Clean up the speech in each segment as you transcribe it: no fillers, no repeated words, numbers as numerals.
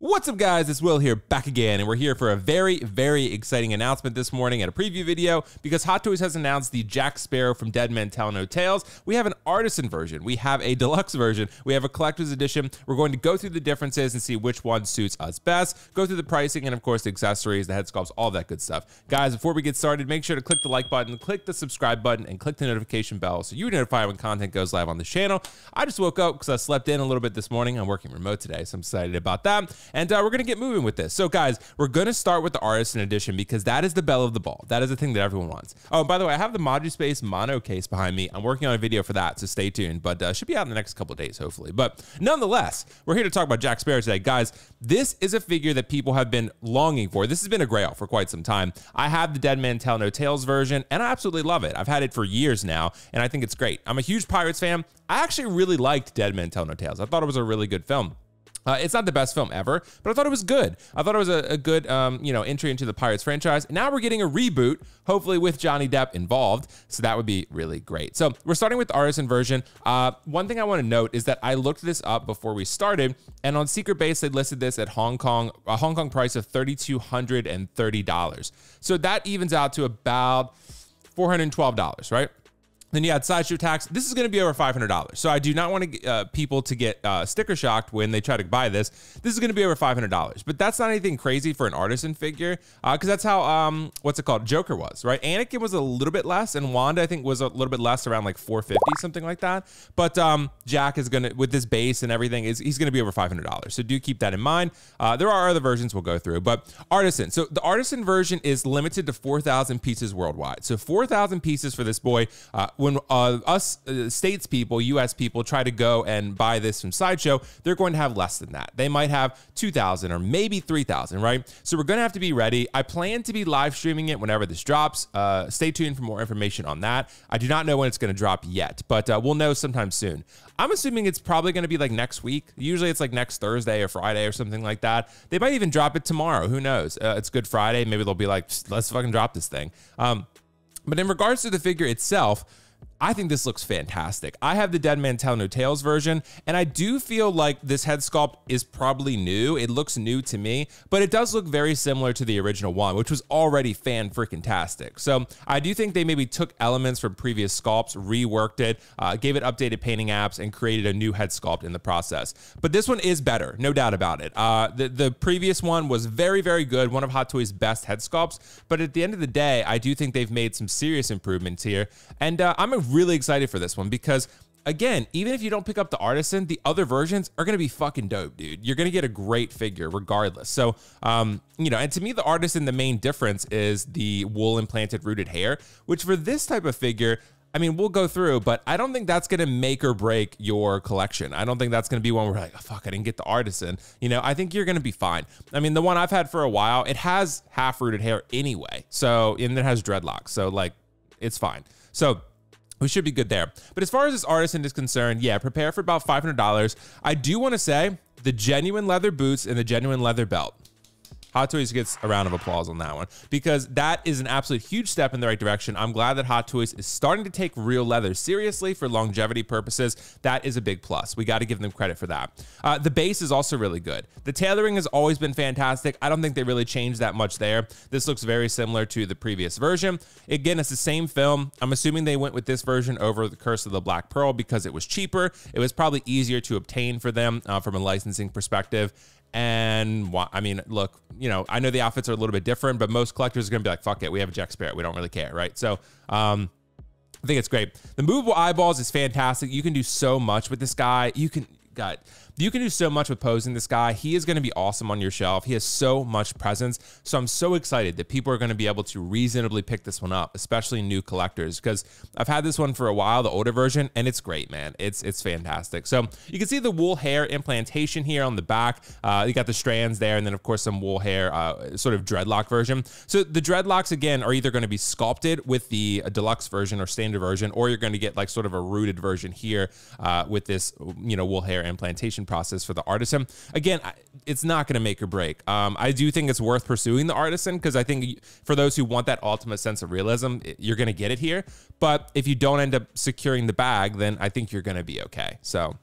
What's up, guys? It's Will here, back again, and we're here for a very, very exciting announcement this morning at a preview video because Hot Toys has announced the Jack Sparrow from Dead Men Tell No Tales. We have an Artisan version, we have a deluxe version, we have a collector's edition. We're going to go through the differences and see which one suits us best, go through the pricing, and of course the accessories, the head sculpts, all that good stuff. Guys, before we get started, make sure to click the like button, click the subscribe button, and click the notification bell so you're notified when content goes live on the channel. I just woke up because I slept in a little bit this morning. I'm working remote today, so I'm excited about that. And we're going to get moving with this. So guys, we're going to start with the Artisan edition because that is the belle of the ball. That is the thing that everyone wants. Oh, and by the way, I have the ModuSpace mono case behind me. I'm working on a video for that, so stay tuned, but should be out in the next couple of days, hopefully. But nonetheless, we're here to talk about Jack Sparrow today. Guys, this is a figure that people have been longing for. This has been a grail for quite some time. I have the Dead Men Tell No Tales version, and I absolutely love it. I've had it for years now, and I think it's great. I'm a huge Pirates fan. I actually really liked Dead Men Tell No Tales. I thought it was a really good film. It's not the best film ever, but I thought it was good. I thought it was a good, entry into the Pirates franchise. Now we're getting a reboot, hopefully with Johnny Depp involved. So that would be really great. So we're starting with the Artisan version. One thing I want to note is that I looked this up before we started, and on Secret Base, they listed this at a Hong Kong price of $3,230. So that evens out to about $412, right? Then you add sideshow tax. This is going to be over $500. So I do not want to people to get sticker shocked when they try to buy this. This is going to be over $500, but that's not anything crazy for an Artisan figure because that's how what's it called, Joker was, right? Anakin was a little bit less, and Wanda I think was a little bit less, around like $450, something like that. But Jack is gonna, with this base and everything, he's going to be over $500. So do keep that in mind. There are other versions we'll go through, but Artisan. So the Artisan version is limited to 4,000 pieces worldwide. So 4,000 pieces for this boy. When us States people, US people try to go and buy this from Sideshow, they're going to have less than that. They might have 2,000 or maybe 3,000, right? So we're going to have to be ready. I plan to be live streaming it whenever this drops. Stay tuned for more information on that. I do not know when it's going to drop yet, but we'll know sometime soon. I'm assuming it's probably going to be like next week. Usually it's like next Thursday or Friday or something like that. They might even drop it tomorrow. Who knows? It's Good Friday. Maybe they'll be like, let's fucking drop this thing. But in regards to the figure itself, I think this looks fantastic. I have the Dead Man Tell No Tales version, and I do feel like this head sculpt is probably new. It looks new to me, but it does look very similar to the original one, which was already fan-freaking-tastic. So I do think they maybe took elements from previous sculpts, reworked it, gave it updated painting apps, and created a new head sculpt in the process. But this one is better, no doubt about it. The previous one was very, very good, one of Hot Toys' best head sculpts, but at the end of the day, I do think they've made some serious improvements here, and I'm really excited for this one because, again, even if you don't pick up the Artisan, the other versions are going to be fucking dope, dude. You're going to get a great figure regardless. So, and to me, the Artisan, the main difference is the wool implanted rooted hair, which for this type of figure, I mean, we'll go through, but I don't think that's going to make or break your collection. I don't think that's going to be one where like, oh, fuck, I didn't get the Artisan. I think you're going to be fine. I mean, the one I've had for a while, it has half rooted hair anyway. So, and it has dreadlocks. So like, it's fine. So we should be good there. But as far as this Artisan is concerned, yeah, prepare for about $500. I do want to say the genuine leather boots and the genuine leather belt. Hot Toys gets a round of applause on that one because that is an absolute huge step in the right direction. I'm glad that Hot Toys is starting to take real leather seriously for longevity purposes. That is a big plus. We got to give them credit for that. The base is also really good. The tailoring has always been fantastic. I don't think they really changed that much there. This looks very similar to the previous version. Again, it's the same film. I'm assuming they went with this version over the Curse of the Black Pearl because it was cheaper. It was probably easier to obtain for them from a licensing perspective. And I mean, look, I know the outfits are a little bit different, but most collectors are going to be like, fuck it, we have a Jack Sparrow. We don't really care, right? So I think it's great. The movable eyeballs is fantastic. You can do so much with this guy. You can do so much with posing this guy. He is going to be awesome on your shelf. He has so much presence. So I'm so excited that people are going to be able to reasonably pick this one up, especially new collectors, because I've had this one for a while, the older version, and it's great, man. It's fantastic. So you can see the wool hair implantation here on the back. You got the strands there, and then of course some wool hair, sort of dreadlock version. So the dreadlocks, again, are either going to be sculpted with the deluxe version or standard version, or you're going to get like sort of a rooted version here with this, wool hair implantation process for the Artisan. Again, it's not going to make or break. I do think it's worth pursuing the Artisan because I think for those who want that ultimate sense of realism, you're going to get it here. But if you don't end up securing the bag, then I think you're going to be okay. So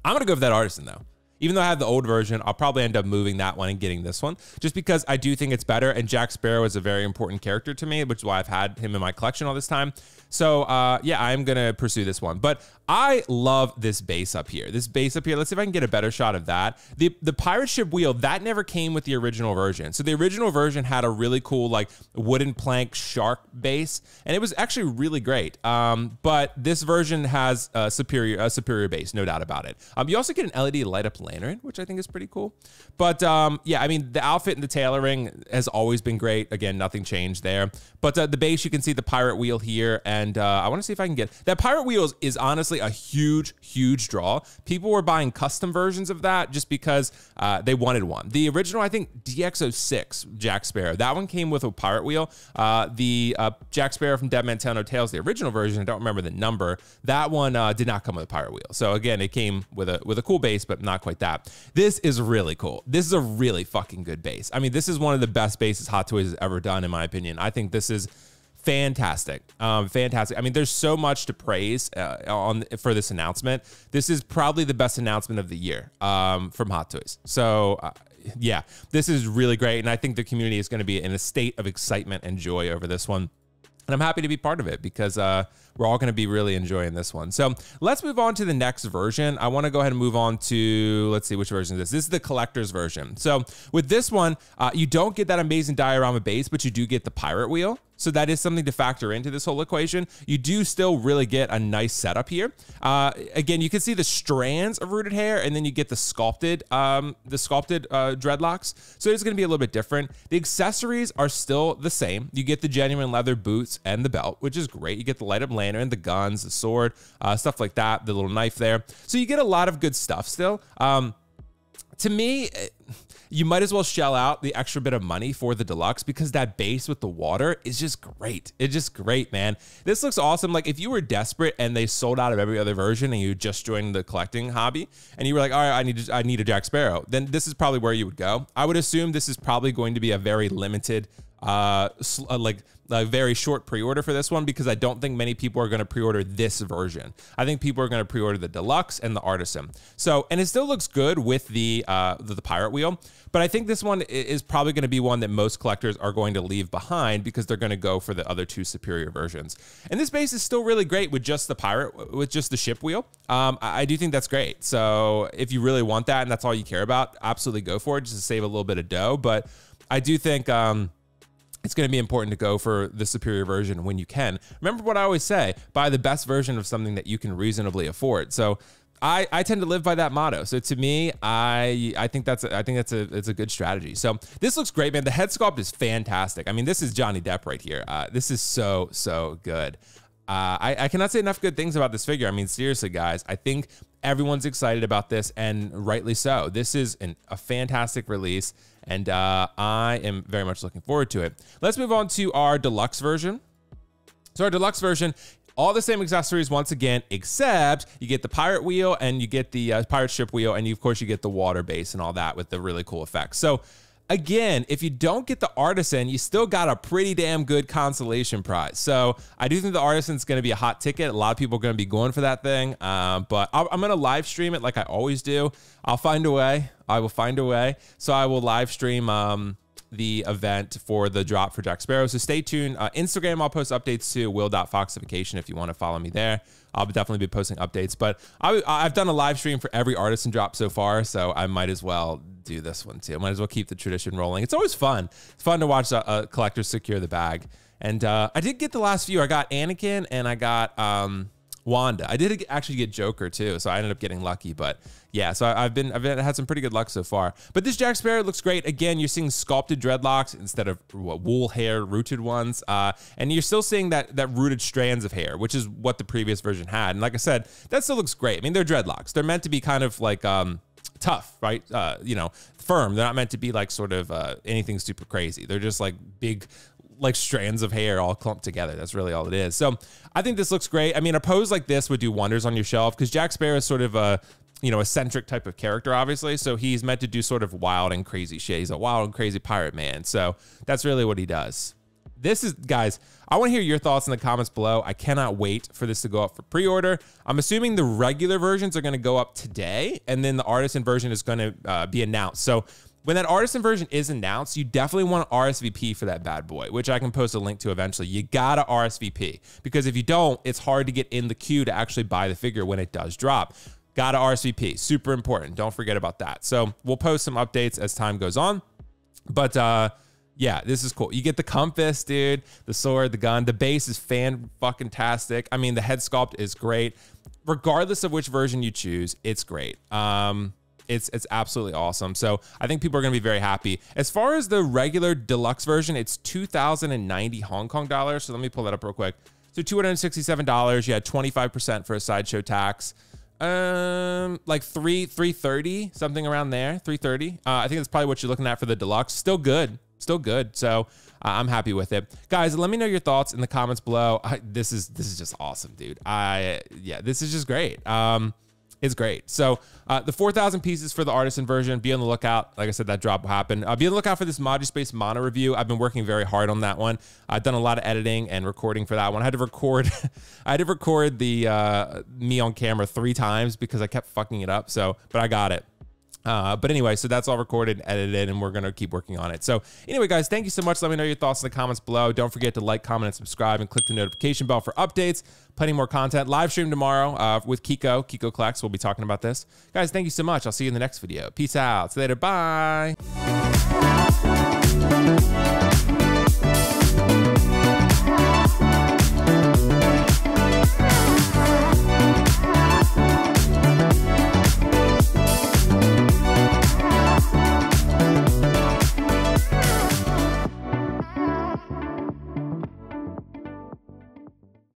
I'm going to go for that Artisan though. Even though I have the old version, I'll probably end up moving that one and getting this one, just because I do think it's better. And Jack Sparrow is a very important character to me, which is why I've had him in my collection all this time. So yeah, I'm gonna pursue this one. But I love this base up here. This base up here, let's see if I can get a better shot of that. The pirate ship wheel, that never came with the original version. So the original version had a really cool like wooden plank shark base, and it was actually really great. But this version has a superior base, no doubt about it. You also get an LED light up lantern, which I think is pretty cool. But yeah, I mean, the outfit and the tailoring has always been great. Again, nothing changed there. But the base, you can see the pirate wheel here, and I want to see if I can get that pirate wheel is honestly a huge draw. People were buying custom versions of that just because they wanted one. The original, I think DX06 Jack Sparrow, that one came with a pirate wheel. The Jack Sparrow from Dead Man Tell No Tales, the original version, I don't remember the number, that one did not come with a pirate wheel. So again, it came with a cool base, but not quite that. This is really cool. This is a really fucking good base. I mean, this is one of the best bases Hot Toys has ever done, in my opinion. I think this is fantastic. Fantastic. I mean, there's so much to praise for this announcement. This is probably the best announcement of the year from Hot Toys. So yeah, this is really great. And I think the community is going to be in a state of excitement and joy over this one. And I'm happy to be part of it because we're all going to be really enjoying this one. So let's move on to the next version. I want to go ahead and move on to, let's see, which version is this? This is the collector's version. So with this one, you don't get that amazing diorama base, but you do get the pirate wheel. So that is something to factor into this whole equation. You do still really get a nice setup here. Again, you can see the strands of rooted hair, and then you get the sculpted dreadlocks. So it's going to be a little bit different. The accessories are still the same. You get the genuine leather boots and the belt, which is great. You get the light up lantern, the guns, the sword, stuff like that, the little knife there. So you get a lot of good stuff still. To me, you might as well shell out the extra bit of money for the deluxe because that base with the water is just great. It's just great, man. This looks awesome. Like if you were desperate and they sold out of every other version and you just joined the collecting hobby and you were like, all right, I need a Jack Sparrow, then this is probably where you would go. I would assume this is probably going to be a very limited, like a very short pre-order for this one because I don't think many people are going to pre-order this version. I think people are going to pre-order the deluxe and the Artisan. So, and it still looks good with the pirate wheel, but I think this one is probably going to be one that most collectors are going to leave behind because they're going to go for the other two superior versions. And this base is still really great with just the ship wheel. I do think that's great. So if you really want that and that's all you care about, absolutely go for it just to save a little bit of dough. But I do think, it's going to be important to go for the superior version when you can. Remember what I always say, buy the best version of something that you can reasonably afford. So I tend to live by that motto. So to me, I think it's a good strategy. So this looks great, man. The head sculpt is fantastic. I mean, this is Johnny Depp right here. This is so good. I cannot say enough good things about this figure. I mean, seriously, guys, I think everyone's excited about this, and rightly so. This is a fantastic release, and I am very much looking forward to it. Let's move on to our deluxe version. So our deluxe version, all the same accessories once again, except you get the pirate wheel and you get the pirate ship wheel, and of course you get the water base and all that with the really cool effects. So again, if you don't get the Artisan, you still got a pretty damn good consolation prize. So I do think the Artisan's going to be a hot ticket. A lot of people are going to be going for that thing. But I'm going to live stream it like I always do. I'll find a way. I will find a way. So I will live stream the event for the drop for Jack Sparrow. So stay tuned. Instagram, I'll post updates to WillFoxification if you want to follow me there. I'll definitely be posting updates, but I've done a live stream for every Artisan drop so far, so I might as well do this one too. I might as well keep the tradition rolling. It's always fun. It's fun to watch collectors secure the bag. And I did get the last few. I got Anakin and I got Wanda. I did actually get Joker too, so I ended up getting lucky. But yeah, so I've had some pretty good luck so far. But this Jack Sparrow looks great. Again, you're seeing sculpted dreadlocks instead of wool hair, rooted ones, and you're still seeing that rooted strands of hair, which is what the previous version had. And like I said, that still looks great. I mean, they're dreadlocks. They're meant to be kind of like tough, right? You know, firm. They're not meant to be like sort of anything super crazy. They're just like big, like strands of hair all clumped together. That's really all it is. So I think this looks great. I mean, a pose like this would do wonders on your shelf because Jack Sparrow is sort of a, you know, eccentric type of character, obviously. So he's meant to do sort of wild and crazy shit. He's a wild and crazy pirate man. So that's really what he does. This is, guys, I want to hear your thoughts in the comments below. I cannot wait for this to go up for pre-order. I'm assuming the regular versions are going to go up today, and then the Artisan version is going to be announced. So when that Artisan version is announced, you definitely want to RSVP for that bad boy, which I can post a link to eventually. You gotta RSVP, because if you don't, it's hard to get in the queue to actually buy the figure when it does drop. Gotta RSVP, super important. Don't forget about that. So we'll post some updates as time goes on. But yeah, this is cool. You get the compass, dude, the sword, the gun. The base is fan-fucking-tastic. I mean, the head sculpt is great. Regardless of which version you choose, it's great. It's absolutely awesome. So I think people are going to be very happy. As far as the regular deluxe version, it's 2,090 Hong Kong dollars. So let me pull that up real quick. So $267. You had 25% for a sideshow tax. Like 330, something around there. 330. I think that's probably what you're looking at for the deluxe. Still good. Still good. So I'm happy with it. Guys, let me know your thoughts in the comments below. This is just awesome, dude. Yeah, this is just great. It's great. So the 4,000 pieces for the Artisan version, be on the lookout. Like I said, that drop will happen. Be on the lookout for this Moduspace Mono review. I've been working very hard on that one. I've done a lot of editing and recording for that one. I had to record the me on camera 3 times because I kept fucking it up. So, but I got it. But anyway, so that's all recorded and edited, and we're going to keep working on it. So anyway, guys, thank you so much. Let me know your thoughts in the comments below. Don't forget to like, comment, and subscribe, and click the notification bell for updates. Plenty more content. Live stream tomorrow with Kiko Collects. We'll be talking about this. Guys, thank you so much. I'll see you in the next video. Peace out. See you later. Bye.